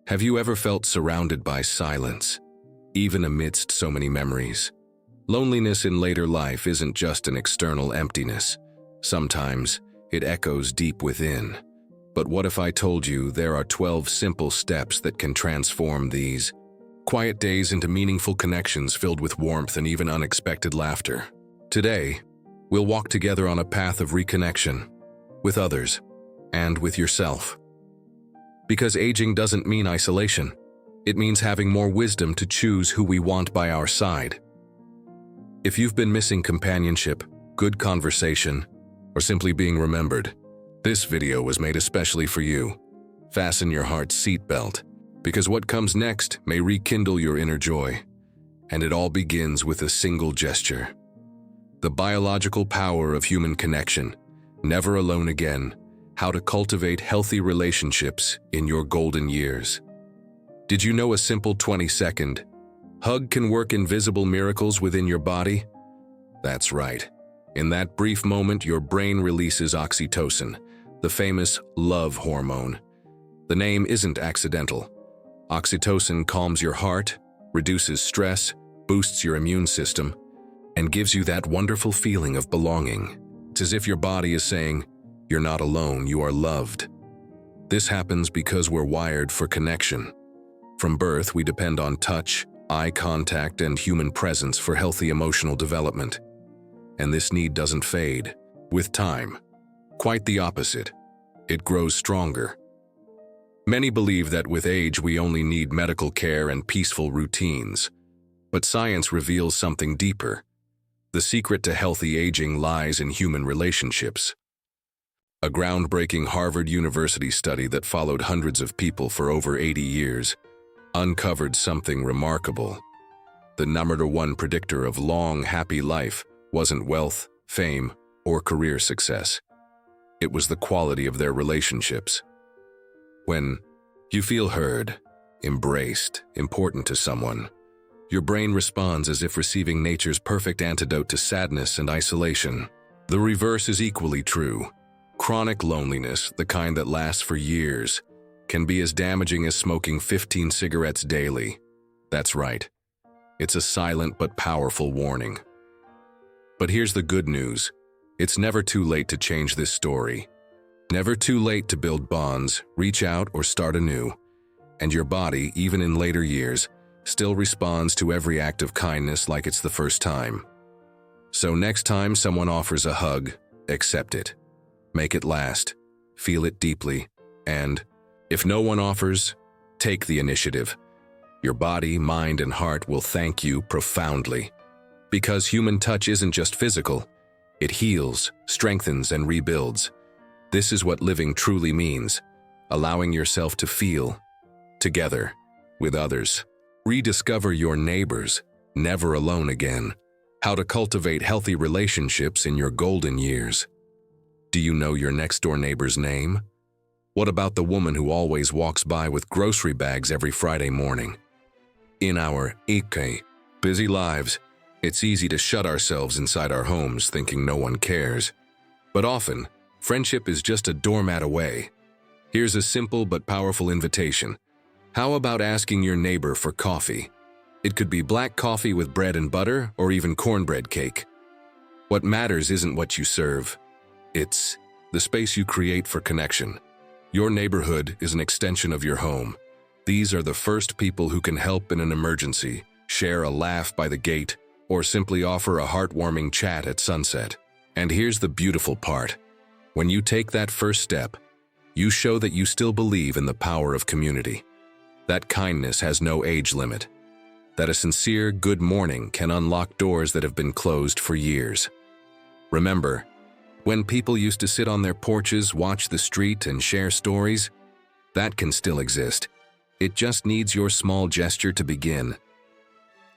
Have you ever felt surrounded by silence, even amidst so many memories? Loneliness in later life isn't just an external emptiness. Sometimes it echoes deep within. But what if I told you there are 12 simple steps that can transform these quiet days into meaningful connections filled with warmth and even unexpected laughter? Today, we'll walk together on a path of reconnection with others and with yourself. Because aging doesn't mean isolation. It means having more wisdom to choose who we want by our side. If you've been missing companionship, good conversation, or simply being remembered, this video was made especially for you. Fasten your heart's seatbelt, because what comes next may rekindle your inner joy. And it all begins with a single gesture. The biological power of human connection, never alone again, how to cultivate healthy relationships in your golden years. Did you know a simple 20-second hug can work invisible miracles within your body? That's right. In that brief moment, your brain releases oxytocin, the famous love hormone. The name isn't accidental. Oxytocin calms your heart, reduces stress, boosts your immune system, and gives you that wonderful feeling of belonging. It's as if your body is saying, "You're not alone, you are loved." This happens because we're wired for connection. From birth, we depend on touch, eye contact, and human presence for healthy emotional development. And this need doesn't fade with time. Quite the opposite. It grows stronger. Many believe that with age we only need medical care and peaceful routines. But science reveals something deeper. The secret to healthy aging lies in human relationships. A groundbreaking Harvard University study that followed hundreds of people for over 80 years uncovered something remarkable. The number one predictor of long, happy life wasn't wealth, fame, or career success. It was the quality of their relationships. When you feel heard, embraced, important to someone, your brain responds as if receiving nature's perfect antidote to sadness and isolation. The reverse is equally true. Chronic loneliness, the kind that lasts for years, can be as damaging as smoking 15 cigarettes daily. That's right. It's a silent but powerful warning. But here's the good news. It's never too late to change this story. Never too late to build bonds, reach out, or start anew. And your body, even in later years, still responds to every act of kindness like it's the first time. So next time someone offers a hug, accept it. Make it last, feel it deeply, and if no one offers, take the initiative. Your body, mind, and heart will thank you profoundly. Because human touch isn't just physical, it heals, strengthens, and rebuilds. This is what living truly means, allowing yourself to feel together with others. Rediscover your neighbors, never alone again. How to cultivate healthy relationships in your golden years. Do you know your next-door neighbor's name? What about the woman who always walks by with grocery bags every Friday morning? In our busy lives, it's easy to shut ourselves inside our homes thinking no one cares. But often, friendship is just a doormat away. Here's a simple but powerful invitation. How about asking your neighbor for coffee? It could be black coffee with bread and butter or even cornbread cake. What matters isn't what you serve. It's the space you create for connection. Your neighborhood is an extension of your home. These are the first people who can help in an emergency, share a laugh by the gate, or simply offer a heartwarming chat at sunset. And here's the beautiful part. When you take that first step, you show that you still believe in the power of community. That kindness has no age limit. That a sincere good morning can unlock doors that have been closed for years. Remember, when people used to sit on their porches, watch the street, and share stories, that can still exist. It just needs your small gesture to begin.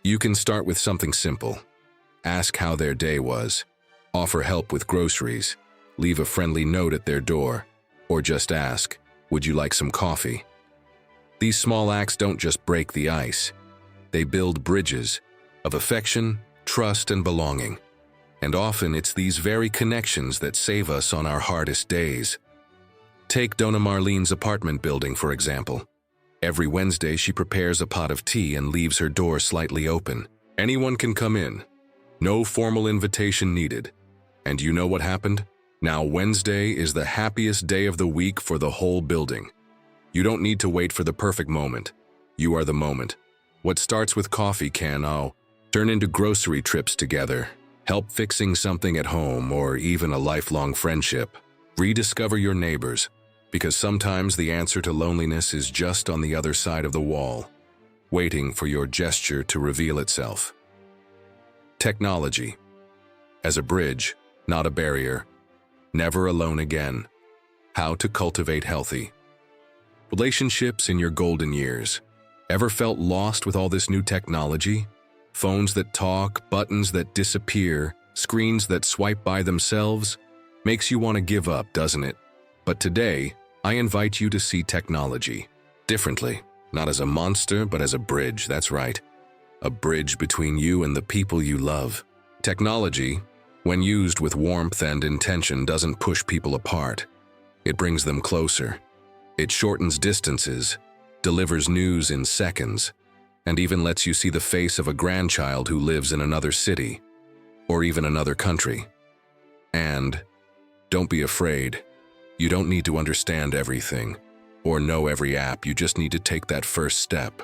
You can start with something simple. Ask how their day was. Offer help with groceries. Leave a friendly note at their door. Or just ask, "Would you like some coffee?" These small acts don't just break the ice. They build bridges of affection, trust, and belonging. And often it's these very connections that save us on our hardest days. Take Donna Marlene's apartment building, for example. Every Wednesday, she prepares a pot of tea and leaves her door slightly open. Anyone can come in. No formal invitation needed. And you know what happened? Now Wednesday is the happiest day of the week for the whole building. You don't need to wait for the perfect moment. You are the moment. What starts with coffee can turn into grocery trips together, help fixing something at home, or even a lifelong friendship. Rediscover your neighbors, because sometimes the answer to loneliness is just on the other side of the wall, waiting for your gesture to reveal itself. Technology. As a bridge, not a barrier. Never alone again. How to cultivate healthy relationships in your golden years. Ever felt lost with all this new technology? Phones that talk, buttons that disappear, screens that swipe by themselves? Makes you want to give up, doesn't it? But today, I invite you to see technology differently. Not as a monster, but as a bridge, that's right. A bridge between you and the people you love. Technology, when used with warmth and intention, doesn't push people apart. It brings them closer. It shortens distances, delivers news in seconds, and even lets you see the face of a grandchild who lives in another city, or even another country. And don't be afraid. You don't need to understand everything, or know every app. You just need to take that first step.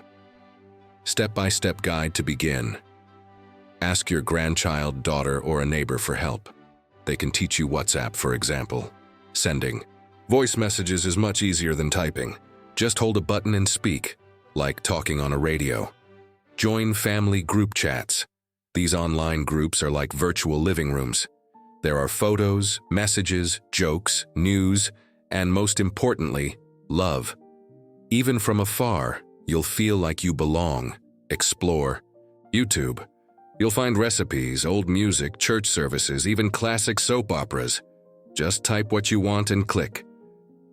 Step-by-step guide to begin. Ask your grandchild, daughter, or a neighbor for help. They can teach you WhatsApp, for example. Sending voice messages is much easier than typing. Just hold a button and speak, like talking on a radio. Join family group chats. These online groups are like virtual living rooms. There are photos, messages, jokes, news, and most importantly, love. Even from afar, you'll feel like you belong. Explore. YouTube. You'll find recipes, old music, church services, even classic soap operas. Just type what you want and click.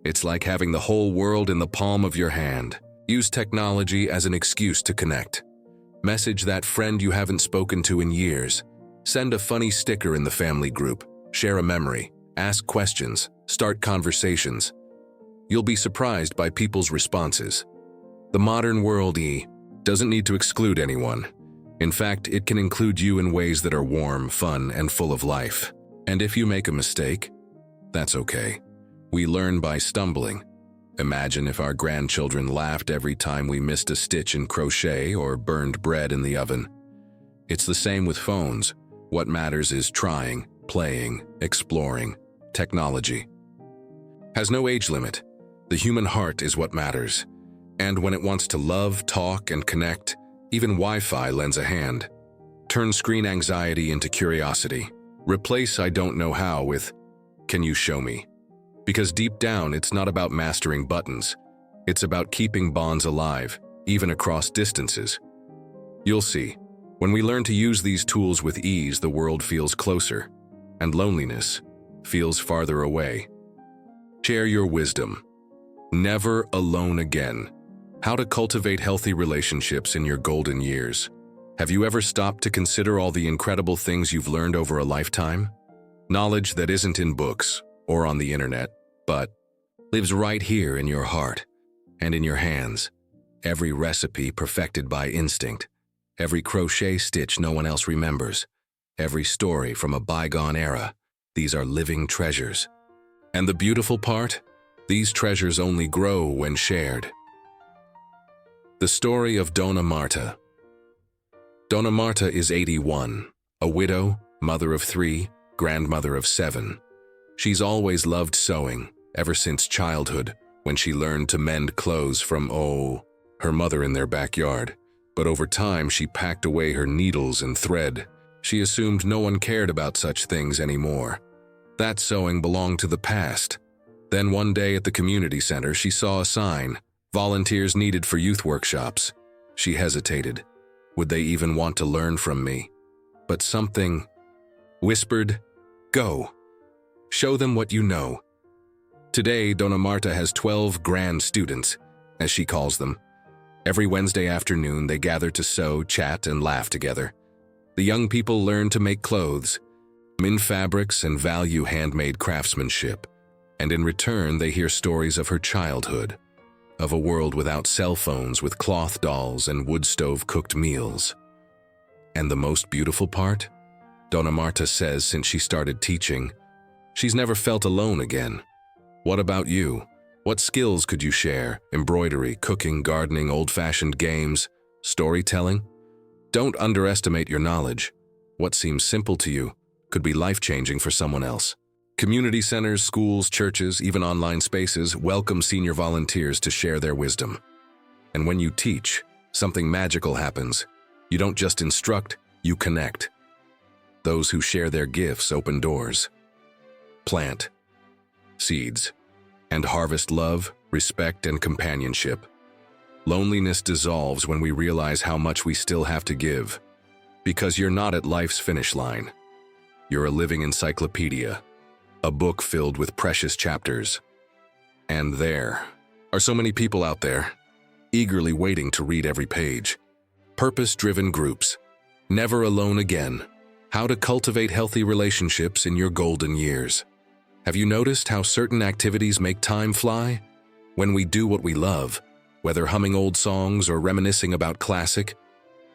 It's like having the whole world in the palm of your hand. Use technology as an excuse to connect. Message that friend you haven't spoken to in years. Send a funny sticker in the family group. Share a memory. Ask questions. Start conversations. You'll be surprised by people's responses. The modern world doesn't need to exclude anyone. In fact, it can include you in ways that are warm, fun, and full of life. And if you make a mistake, that's okay. We learn by stumbling. Imagine if our grandchildren laughed every time we missed a stitch in crochet or burned bread in the oven. It's the same with phones. What matters is trying, playing, exploring. Technology has no age limit. The human heart is what matters. And when it wants to love, talk, and connect, even Wi-Fi lends a hand. Turn screen anxiety into curiosity. Replace "I don't know how" with "Can you show me?" Because deep down, it's not about mastering buttons. It's about keeping bonds alive, even across distances. You'll see, when we learn to use these tools with ease, the world feels closer, and loneliness feels farther away. Share your wisdom. Never alone again. How to cultivate healthy relationships in your golden years. Have you ever stopped to consider all the incredible things you've learned over a lifetime? Knowledge that isn't in books or on the internet, but lives right here in your heart and in your hands. Every recipe perfected by instinct. Every crochet stitch no one else remembers. Every story from a bygone era. These are living treasures. And the beautiful part? These treasures only grow when shared. The story of Dona Marta. Dona Marta is 81, a widow, mother of 3, grandmother of 7. She's always loved sewing, ever since childhood, when she learned to mend clothes from, her mother in their backyard. But over time, she packed away her needles and thread. She assumed no one cared about such things anymore. That sewing belonged to the past. Then one day at the community center, she saw a sign, "Volunteers needed for youth workshops." She hesitated. Would they even want to learn from me? But something whispered, "Go. Show them what you know." Today, Dona Marta has 12 grand students, as she calls them. Every Wednesday afternoon, they gather to sew, chat, and laugh together. The young people learn to make clothes, mend fabrics, and value handmade craftsmanship. And in return, they hear stories of her childhood. of a world without cell phones, with cloth dolls and wood stove cooked meals. And the most beautiful part? Donna Marta says since she started teaching, she's never felt alone again. What about you? What skills could you share? Embroidery, cooking, gardening, old-fashioned games, storytelling? Don't underestimate your knowledge. What seems simple to you could be life-changing for someone else. Community centers, schools, churches, even online spaces welcome senior volunteers to share their wisdom. And when you teach, something magical happens. You don't just instruct, you connect. Those who share their gifts open doors, plant seeds, and harvest love, respect, and companionship. Loneliness dissolves when we realize how much we still have to give. Because you're not at life's finish line. You're a living encyclopedia, a book filled with precious chapters. And there are so many people out there, eagerly waiting to read every page. Purpose-driven groups. Never alone again. How to cultivate healthy relationships in your golden years. Have you noticed how certain activities make time fly? When we do what we love, whether humming old songs or reminiscing about classic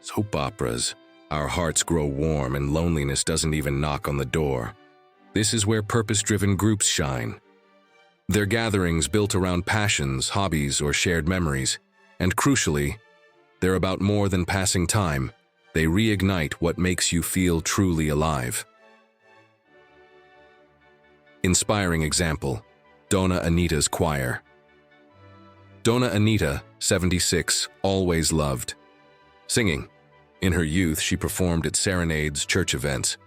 soap operas, our hearts grow warm and loneliness doesn't even knock on the door. This is where purpose-driven groups shine. They're gatherings built around passions, hobbies, or shared memories. And crucially, they're about more than passing time. They reignite what makes you feel truly alive. Inspiring example, Donna Anita's choir. Donna Anita, 76, always loved singing. In her youth, she performed at serenades, church events,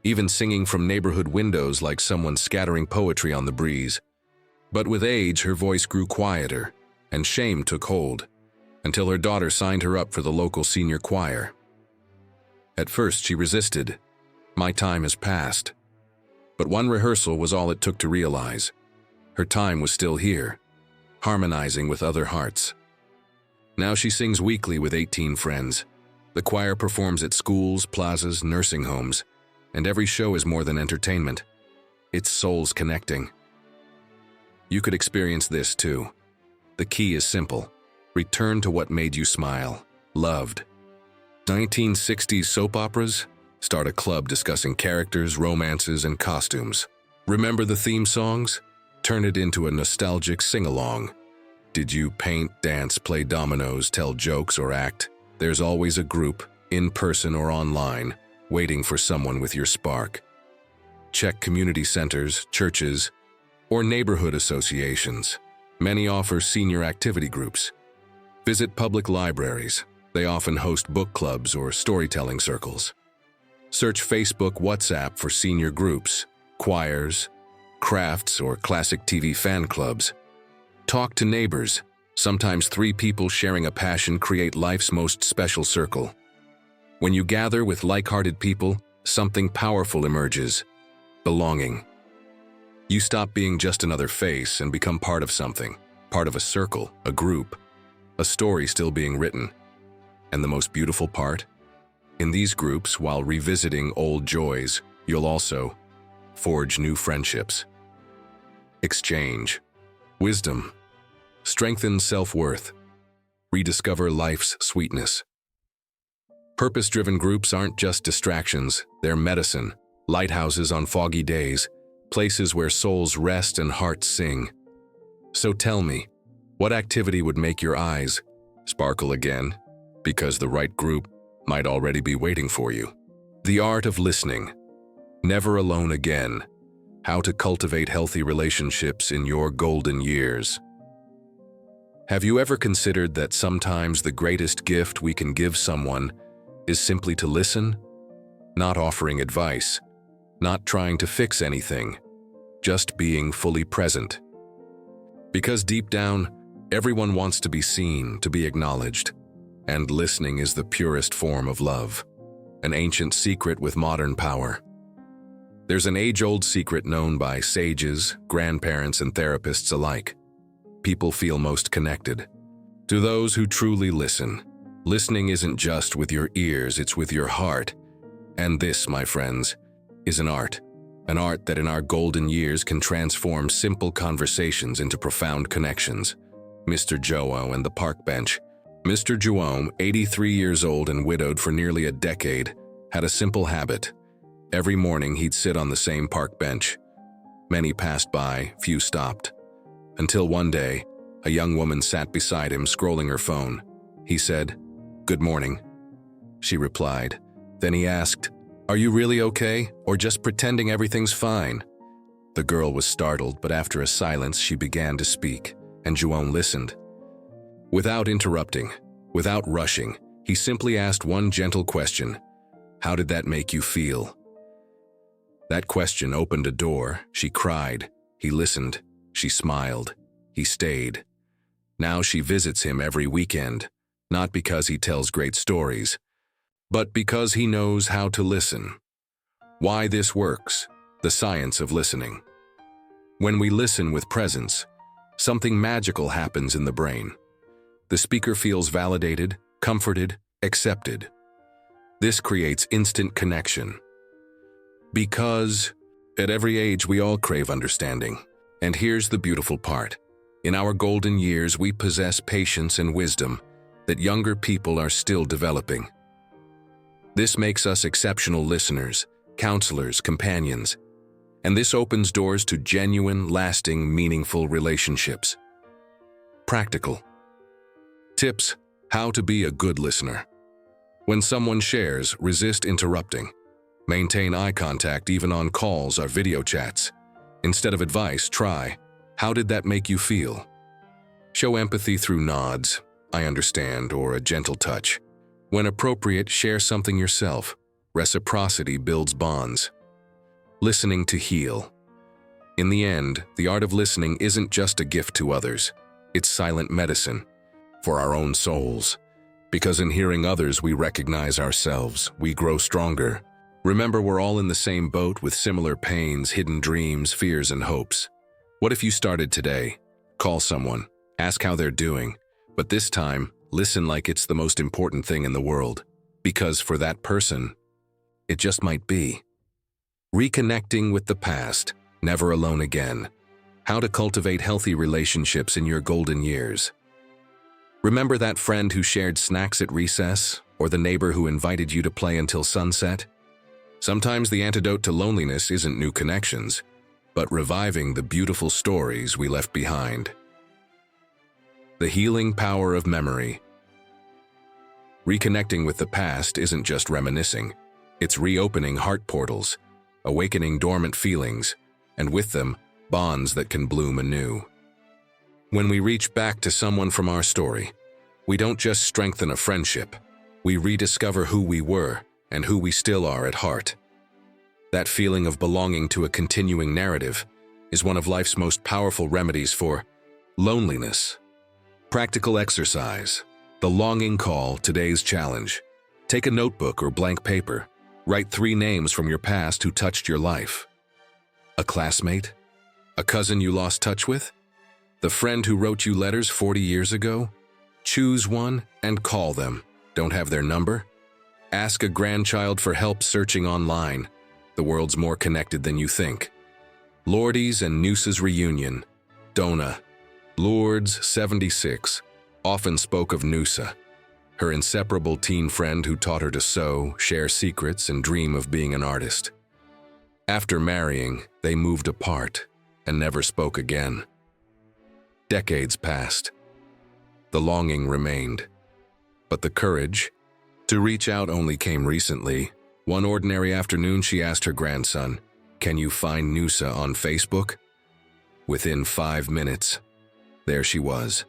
even singing from neighborhood windows like someone scattering poetry on the breeze. But with age, her voice grew quieter, and shame took hold, until her daughter signed her up for the local senior choir. At first, she resisted. My time has passed. But one rehearsal was all it took to realize. Her time was still here, harmonizing with other hearts. Now she sings weekly with 18 friends. The choir performs at schools, plazas, nursing homes, and every show is more than entertainment. It's souls connecting. You could experience this too. The key is simple. Return to what made you smile, loved. 1960s soap operas? Start a club discussing characters, romances, and costumes. Remember the theme songs? Turn it into a nostalgic sing-along. Did you paint, dance, play dominoes, tell jokes, or act? There's always a group, in person or online, waiting for someone with your spark. Check community centers, churches, or neighborhood associations. Many offer senior activity groups. Visit public libraries. They often host book clubs or storytelling circles. Search Facebook, WhatsApp for senior groups, choirs, crafts, or classic TV fan clubs. Talk to neighbors. Sometimes 3 people sharing a passion create life's most special circle. When you gather with like-hearted people, something powerful emerges: belonging. You stop being just another face and become part of something, part of a circle, a group, a story still being written. And the most beautiful part? In these groups, while revisiting old joys, you'll also forge new friendships. Exchange wisdom, strengthen self-worth, rediscover life's sweetness. Purpose-driven groups aren't just distractions, they're medicine, lighthouses on foggy days, places where souls rest and hearts sing. So tell me, what activity would make your eyes sparkle again? Because the right group might already be waiting for you. The art of listening. Never alone again. How to cultivate healthy relationships in your golden years. Have you ever considered that sometimes the greatest gift we can give someone is simply to listen? Not offering advice, not trying to fix anything, just being fully present. Because deep down, everyone wants to be seen, to be acknowledged. And listening is the purest form of love, an ancient secret with modern power. There's an age-old secret known by sages, grandparents, and therapists alike. People feel most connected to those who truly listen. Listening isn't just with your ears, it's with your heart. And this, my friends, is an art that in our golden years can transform simple conversations into profound connections. Mr. Joe and the Park Bench. Mr. Joe, 83 years old and widowed for nearly a decade, had a simple habit. Every morning he'd sit on the same park bench. Many passed by, few stopped. Until one day, a young woman sat beside him scrolling her phone. He said, "Good morning." She replied. Then he asked, "Are you really okay, or just pretending everything's fine?" The girl was startled, but after a silence she began to speak, and Juon listened. Without interrupting, without rushing, he simply asked one gentle question. "How did that make you feel?" That question opened a door. She cried. He listened. She smiled. He stayed. Now she visits him every weekend, not because he tells great stories, but because he knows how to listen. Why this works: the science of listening. When we listen with presence, something magical happens in the brain. The speaker feels validated, comforted, accepted. This creates instant connection. Because at every age we all crave understanding. And here's the beautiful part. In our golden years we possess patience and wisdom that younger people are still developing. This makes us exceptional listeners, counselors, companions, and this opens doors to genuine, lasting, meaningful relationships. Practical tips: how to be a good listener. When someone shares, resist interrupting. Maintain eye contact even on calls or video chats. Instead of advice, try, "How did that make you feel?" Show empathy through nods, "I understand," or a gentle touch. When appropriate, share something yourself. Reciprocity builds bonds. Listening to heal. In the end, the art of listening isn't just a gift to others. It's silent medicine for our own souls. Because in hearing others, we recognize ourselves, we grow stronger. Remember, we're all in the same boat with similar pains, hidden dreams, fears, and hopes. What if you started today? Call someone, ask how they're doing, but this time, listen like it's the most important thing in the world. Because for that person, it just might be. Reconnecting with the past, never alone again. How to cultivate healthy relationships in your golden years. Remember that friend who shared snacks at recess, or the neighbor who invited you to play until sunset? Sometimes the antidote to loneliness isn't new connections, but reviving the beautiful stories we left behind. The healing power of memory. Reconnecting with the past isn't just reminiscing. It's reopening heart portals, awakening dormant feelings, and with them, bonds that can bloom anew. When we reach back to someone from our story, we don't just strengthen a friendship, we rediscover who we were and who we still are at heart. That feeling of belonging to a continuing narrative is one of life's most powerful remedies for loneliness. Practical exercise. The longing call, today's challenge. Take a notebook or blank paper. Write 3 names from your past who touched your life. A classmate? A cousin you lost touch with? The friend who wrote you letters 40 years ago? Choose one and call them. Don't have their number? Ask a grandchild for help searching online. The world's more connected than you think. Lourdes and Noosa's reunion. Donna, Lourdes, 76, often spoke of Noosa, her inseparable teen friend who taught her to sew, share secrets, and dream of being an artist. After marrying, they moved apart and never spoke again. Decades passed. The longing remained, but the courage to reach out only came recently. One ordinary afternoon, she asked her grandson, "Can you find Noosa on Facebook?" Within 5 minutes, there she was.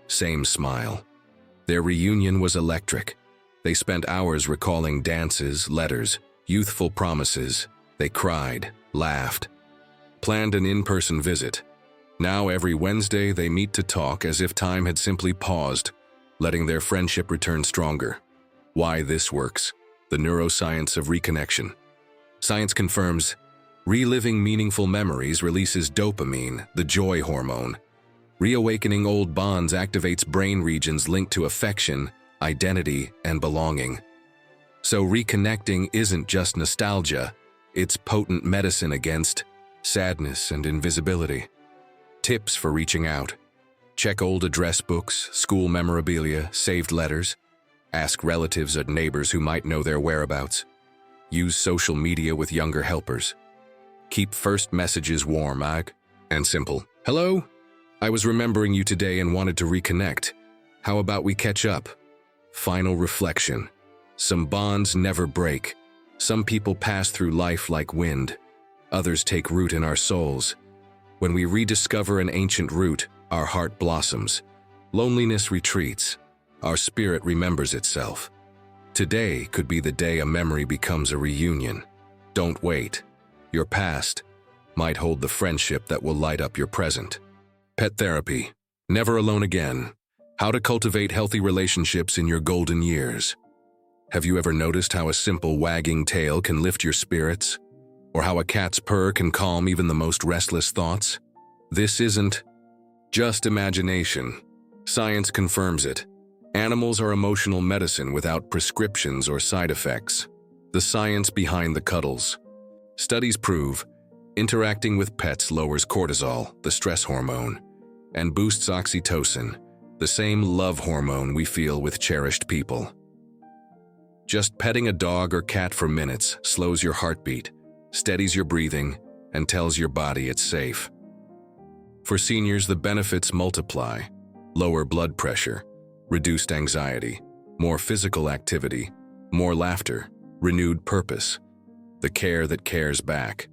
Same smile. Their reunion was electric. They spent hours recalling dances, letters, youthful promises. They cried, laughed, planned an in-person visit. Now every Wednesday they meet to talk as if time had simply paused, letting their friendship return stronger. Why this works? The neuroscience of reconnection. Science confirms reliving meaningful memories releases dopamine, the joy hormone. Reawakening old bonds activates brain regions linked to affection, identity, and belonging. So reconnecting isn't just nostalgia, it's potent medicine against sadness and invisibility. Tips for reaching out. Check old address books, school memorabilia, saved letters. Ask relatives and neighbors who might know their whereabouts. Use social media with younger helpers. Keep first messages warm, and simple. Hello? I was remembering you today and wanted to reconnect. How about we catch up? Final reflection. Some bonds never break. Some people pass through life like wind. Others take root in our souls. When we rediscover an ancient root, our heart blossoms. Loneliness retreats. Our spirit remembers itself. Today could be the day a memory becomes a reunion. Don't wait. Your past might hold the friendship that will light up your present. Pet therapy. Never alone again. How to cultivate healthy relationships in your golden years. Have you ever noticed how a simple wagging tail can lift your spirits? Or how a cat's purr can calm even the most restless thoughts? This isn't just imagination. Science confirms it. Animals are emotional medicine without prescriptions or side effects. The science behind the cuddles. Studies prove interacting with pets lowers cortisol, the stress hormone, and boosts oxytocin, the same love hormone we feel with cherished people. Just petting a dog or cat for minutes slows your heartbeat, steadies your breathing, and tells your body it's safe. For seniors, the benefits multiply. Lower blood pressure, reduced anxiety, more physical activity, more laughter, renewed purpose, the care that cares back.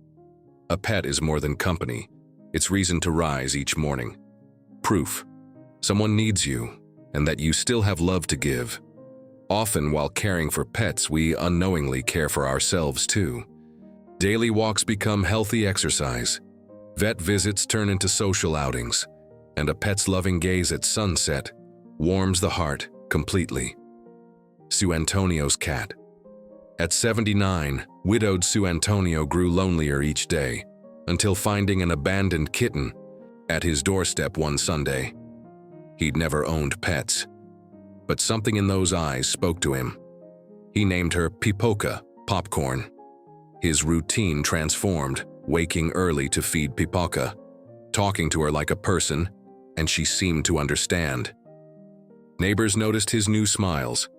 A pet is more than company. It's reason to rise each morning. Proof. Someone needs you, and that you still have love to give. Often, while caring for pets, we unknowingly care for ourselves too. Daily walks become healthy exercise. Vet visits turn into social outings, and a pet's loving gaze at sunset warms the heart completely. Sue Antonio's cat. At 79, widowed Sue Antonio grew lonelier each day, until finding an abandoned kitten at his doorstep one Sunday. He'd never owned pets, but something in those eyes spoke to him. He named her Pipoca, Popcorn. His routine transformed, waking early to feed Pipoca, talking to her like a person, and she seemed to understand. Neighbors noticed his new smiles.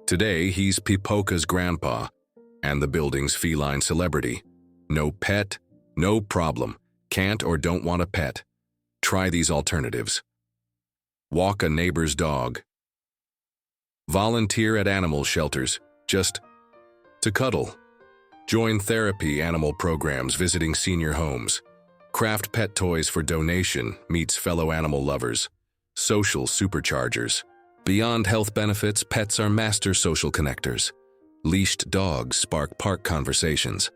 Today, he's Pipoca's grandpa and the building's feline celebrity. No pet, no problem. Can't or don't want a pet. Try these alternatives. Walk a neighbor's dog. Volunteer at animal shelters, just to cuddle. Join therapy animal programs visiting senior homes. Craft pet toys for donation meets fellow animal lovers. Social superchargers. Beyond health benefits, pets are master social connectors. Leashed dogs spark park conversations.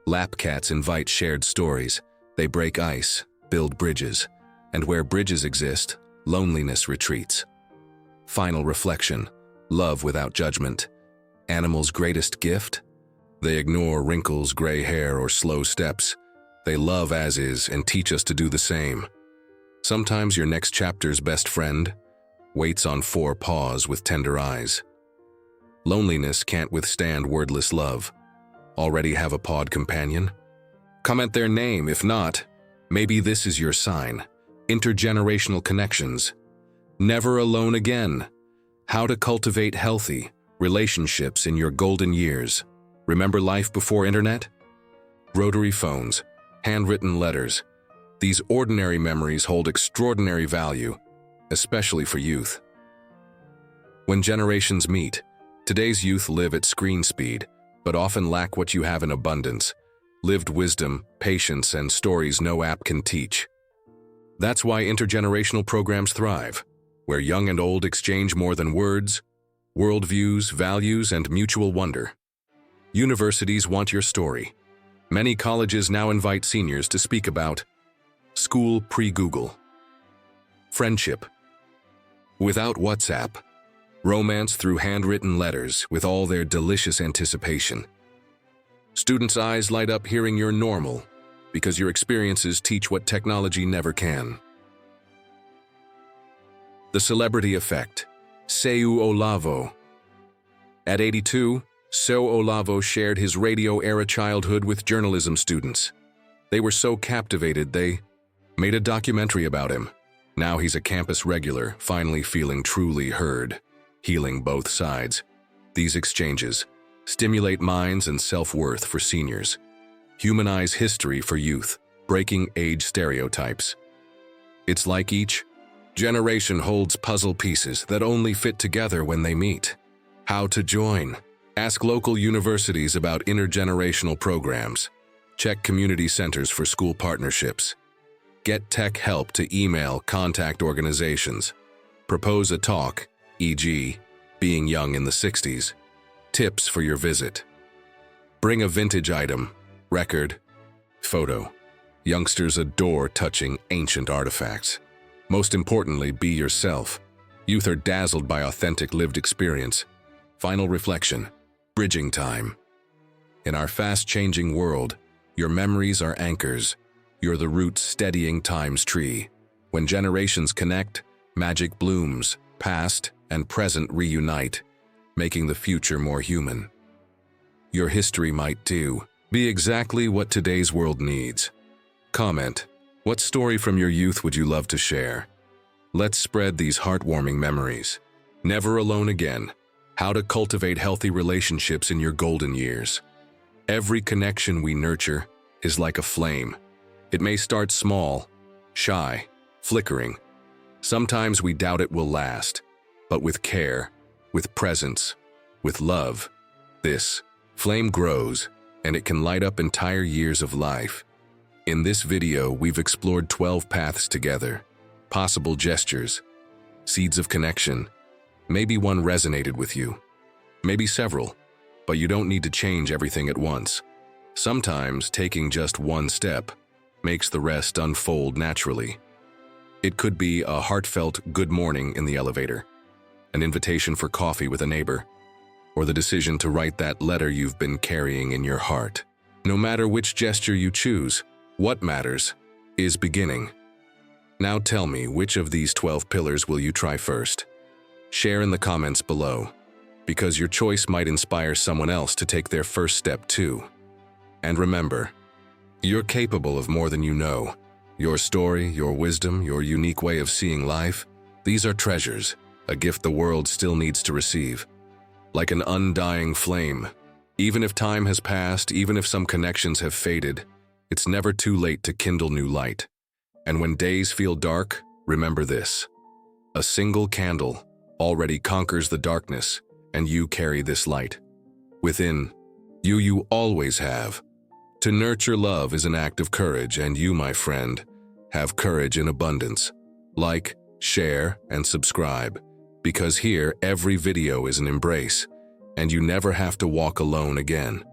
Lap cats invite shared stories. They break ice, build bridges. And where bridges exist, loneliness retreats. Final reflection. Love without judgment. Animals' greatest gift? They ignore wrinkles, gray hair, or slow steps. They love as is and teach us to do the same. Sometimes your next chapter's best friend waits on four paws with tender eyes. Loneliness can't withstand wordless love. Already have a pawed companion? Comment their name. If not, maybe this is your sign. Intergenerational connections. Never alone again. How to cultivate healthy relationships in your golden years. Remember life before internet? Rotary phones, handwritten letters. These ordinary memories hold extraordinary value, especially for youth. When generations meet, today's youth live at screen speed, but often lack what you have in abundance: lived wisdom, patience, and stories no app can teach. That's why intergenerational programs thrive, where young and old exchange more than words, worldviews, values, and mutual wonder. Universities want your story. Many colleges now invite seniors to speak about school pre-Google, friendship without WhatsApp, romance through handwritten letters with all their delicious anticipation. Students' eyes light up hearing you're normal because your experiences teach what technology never can. The celebrity effect. Seu Olavo. At 82, Seu Olavo shared his radio-era childhood with journalism students. They were so captivated they made a documentary about him. Now he's a campus regular, finally feeling truly heard, healing both sides. These exchanges stimulate minds and self-worth for seniors, humanize history for youth, breaking age stereotypes. It's like each generation holds puzzle pieces that only fit together when they meet. How to join? Ask local universities about intergenerational programs. Check community centers for school partnerships. Get tech help to email contact organizations. Propose a talk, e.g., being young in the 60s. Tips for your visit. Bring a vintage item, record, photo. Youngsters adore touching ancient artifacts. Most importantly, be yourself. Youth are dazzled by authentic lived experience. Final reflection, bridging time. In our fast-changing world, your memories are anchors. You're the roots steadying time's tree. When generations connect, magic blooms, past and present reunite, making the future more human. Your history might, too, be exactly what today's world needs. Comment. What story from your youth would you love to share? Let's spread these heartwarming memories. Never alone again. How to cultivate healthy relationships in your golden years. Every connection we nurture is like a flame. It may start small, shy, flickering. Sometimes we doubt it will last, but with care, with presence, with love, this flame grows and it can light up entire years of life. In this video, we've explored 12 paths together, possible gestures, seeds of connection. Maybe one resonated with you, maybe several, but you don't need to change everything at once. Sometimes taking just one step makes the rest unfold naturally. It could be a heartfelt good morning in the elevator, an invitation for coffee with a neighbor, or the decision to write that letter you've been carrying in your heart. No matter which gesture you choose, what matters is beginning. Now tell me, which of these 12 pillars will you try first? Share in the comments below, because your choice might inspire someone else to take their first step too. And remember, you're capable of more than you know. Your story, your wisdom, your unique way of seeing life, these are treasures, a gift the world still needs to receive. Like an undying flame, even if time has passed, even if some connections have faded, it's never too late to kindle new light. And when days feel dark, remember this. A single candle already conquers the darkness, and you carry this light. Within you always have. To nurture love is an act of courage, and you, my friend, have courage in abundance. Like, share, and subscribe, because here every video is an embrace, and you never have to walk alone again.